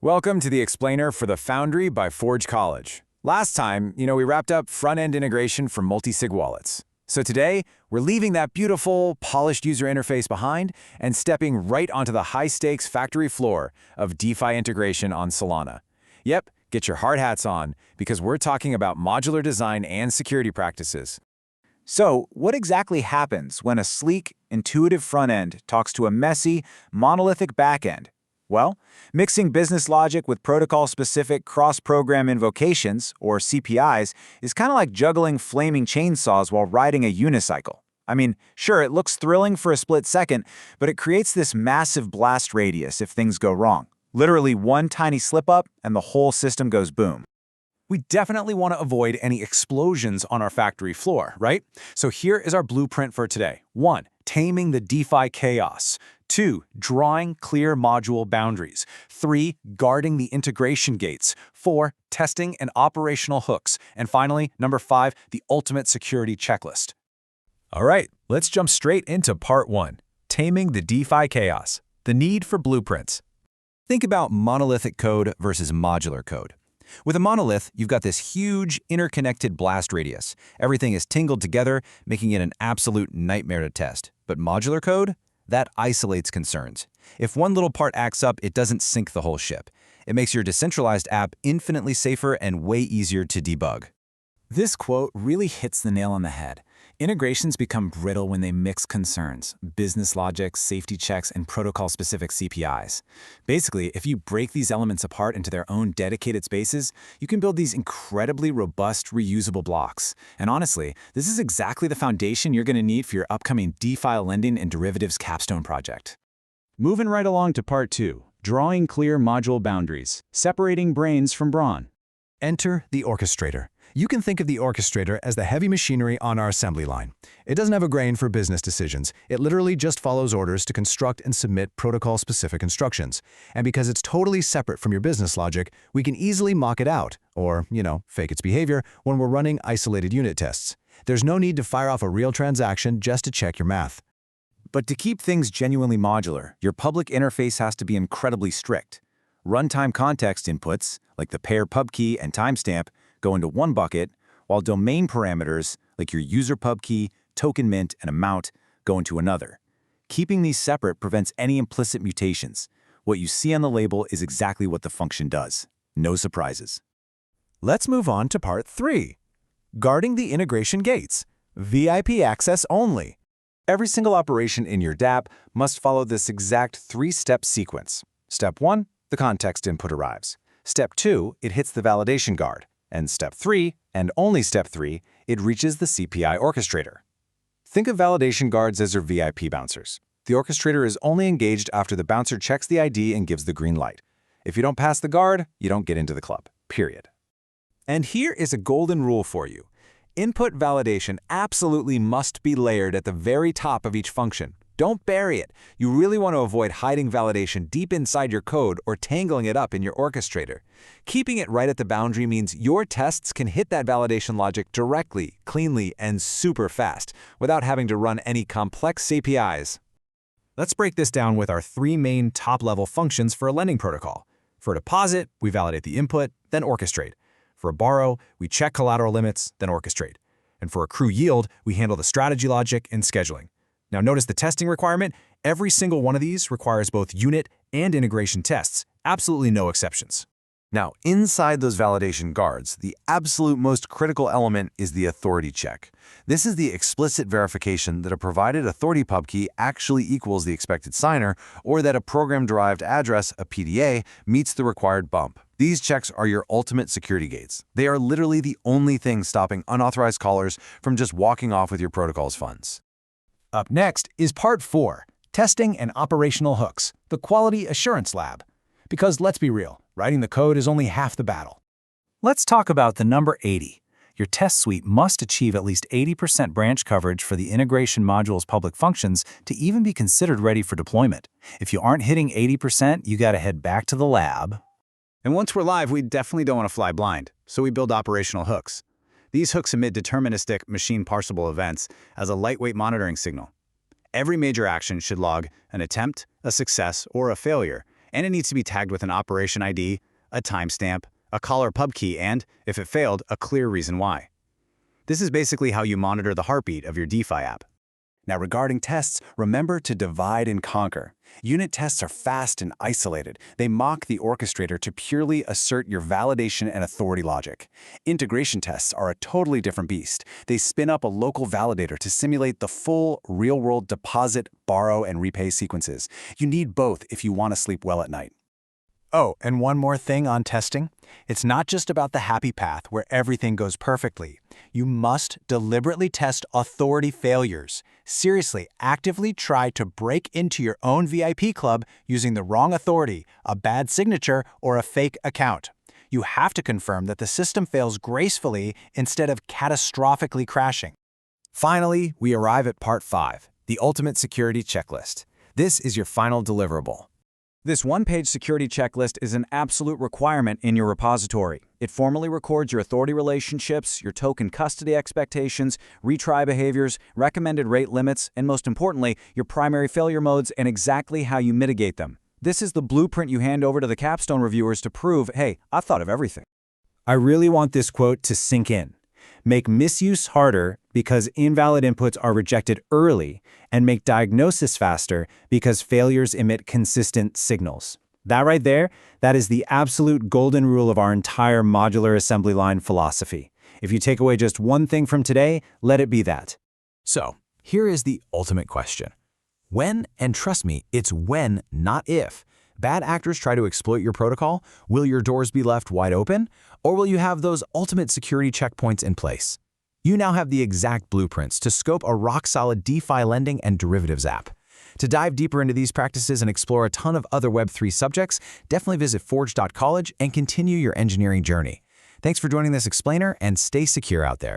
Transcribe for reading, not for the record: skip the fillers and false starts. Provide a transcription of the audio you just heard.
Welcome to the explainer for the Foundry by Forge College. Last time, we wrapped up front-end integration for multi-sig wallets. So today, we're leaving that beautiful, polished user interface behind and stepping right onto the high-stakes factory floor of DeFi integration on Solana. Yep, get your hard hats on, because we're talking about modular design and security practices. So, what exactly happens when a sleek, intuitive front-end talks to a messy, monolithic back-end? Well, mixing business logic with protocol-specific cross-program invocations, or CPIs, is kind of like juggling flaming chainsaws while riding a unicycle. I mean, sure, it looks thrilling for a split second, but it creates this massive blast radius if things go wrong. Literally one tiny slip-up, and the whole system goes boom. We definitely want to avoid any explosions on our factory floor, right? So here is our blueprint for today. 1. Taming the DeFi chaos. 2. Drawing clear module boundaries. 3. Guarding the integration gates. 4. Testing and operational hooks. And finally, number 5, the ultimate security checklist. All right, let's jump straight into part 1, taming the DeFi chaos, the need for blueprints. Think about monolithic code versus modular code. With a monolith, you've got this huge, interconnected blast radius. Everything is tingled together, making it an absolute nightmare to test. But modular code? That isolates concerns. If one little part acts up, it doesn't sink the whole ship. It makes your decentralized app infinitely safer and way easier to debug. This quote really hits the nail on the head. Integrations become brittle when they mix concerns, business logic, safety checks, and protocol-specific CPIs. Basically, if you break these elements apart into their own dedicated spaces, you can build these incredibly robust, reusable blocks. And honestly, this is exactly the foundation you're going to need for your upcoming DeFi lending and derivatives capstone project. Moving right along to part 2, drawing clear module boundaries, separating brains from brawn. Enter the orchestrator. You can think of the orchestrator as the heavy machinery on our assembly line. It doesn't have a brain for business decisions. It literally just follows orders to construct and submit protocol-specific instructions. And because it's totally separate from your business logic, we can easily mock it out, or, fake its behavior when we're running isolated unit tests. There's no need to fire off a real transaction just to check your math. But to keep things genuinely modular, your public interface has to be incredibly strict. Runtime context inputs, like the pair pub key and timestamp, go into one bucket, while domain parameters, like your user pub key, token mint, and amount, go into another. Keeping these separate prevents any implicit mutations. What you see on the label is exactly what the function does. No surprises. Let's move on to part 3, guarding the integration gates, VIP access only. Every single operation in your dApp must follow this exact 3-step sequence. Step 1, the context input arrives. Step 2, it hits the validation guard. And step 3, and only step 3, it reaches the CPI orchestrator. Think of validation guards as your VIP bouncers. The orchestrator is only engaged after the bouncer checks the ID and gives the green light. If you don't pass the guard, you don't get into the club, period. And here is a golden rule for you. Input validation absolutely must be layered at the very top of each function. Don't bury it. You really want to avoid hiding validation deep inside your code or tangling it up in your orchestrator. Keeping it right at the boundary means your tests can hit that validation logic directly, cleanly, and super fast, without having to run any complex CPIs. Let's break this down with our 3 main top-level functions for a lending protocol. For a deposit, we validate the input, then orchestrate. For a borrow, we check collateral limits, then orchestrate. And for accrue yield, we handle the strategy logic and scheduling. Now notice the testing requirement. Every single one of these requires both unit and integration tests, absolutely no exceptions. Now, inside those validation guards, the absolute most critical element is the authority check. This is the explicit verification that a provided authority pub key actually equals the expected signer, or that a program-derived address, a PDA, meets the required bump. These checks are your ultimate security gates. They are literally the only thing stopping unauthorized callers from just walking off with your protocol's funds. Up next is part 4, testing and operational hooks, the quality assurance lab. Because let's be real, writing the code is only half the battle. Let's talk about the number 80. Your test suite must achieve at least 80% branch coverage for the integration module's public functions to even be considered ready for deployment. If you aren't hitting 80%, you gotta head back to the lab. And once we're live, we definitely don't want to fly blind, so we build operational hooks. These hooks emit deterministic machine parsable events as a lightweight monitoring signal. Every major action should log an attempt, a success, or a failure, And it needs to be tagged with an operation ID, a timestamp, a call or pub key, and, if it failed, a clear reason why. This is basically how you monitor the heartbeat of your DeFi app. Now, regarding tests, remember to divide and conquer. Unit tests are fast and isolated. They mock the orchestrator to purely assert your validation and authority logic. Integration tests are a totally different beast. They spin up a local validator to simulate the full, real-world deposit, borrow, and repay sequences. You need both if you want to sleep well at night. Oh, and one more thing on testing. It's not just about the happy path where everything goes perfectly. You must deliberately test authority failures. Seriously, actively try to break into your own VIP club using the wrong authority, a bad signature, or a fake account. You have to confirm that the system fails gracefully instead of catastrophically crashing. Finally, we arrive at Part 5, the ultimate security checklist. This is your final deliverable. This one-page security checklist is an absolute requirement in your repository. It formally records your authority relationships, your token custody expectations, retry behaviors, recommended rate limits, and most importantly, your primary failure modes and exactly how you mitigate them. This is the blueprint you hand over to the capstone reviewers to prove, hey, I've thought of everything. I really want this quote to sink in. Make misuse harder because invalid inputs are rejected early, and make diagnosis faster because failures emit consistent signals. That right there, that is the absolute golden rule of our entire modular assembly line philosophy. If you take away just one thing from today, let it be that. So, here is the ultimate question. When, and trust me, it's when, not if, bad actors try to exploit your protocol, will your doors be left wide open, or will you have those ultimate security checkpoints in place? You now have the exact blueprints to scope a rock-solid DeFi lending and derivatives app. To dive deeper into these practices and explore a ton of other Web3 subjects, definitely visit forge.college and continue your engineering journey. Thanks for joining this explainer, and stay secure out there.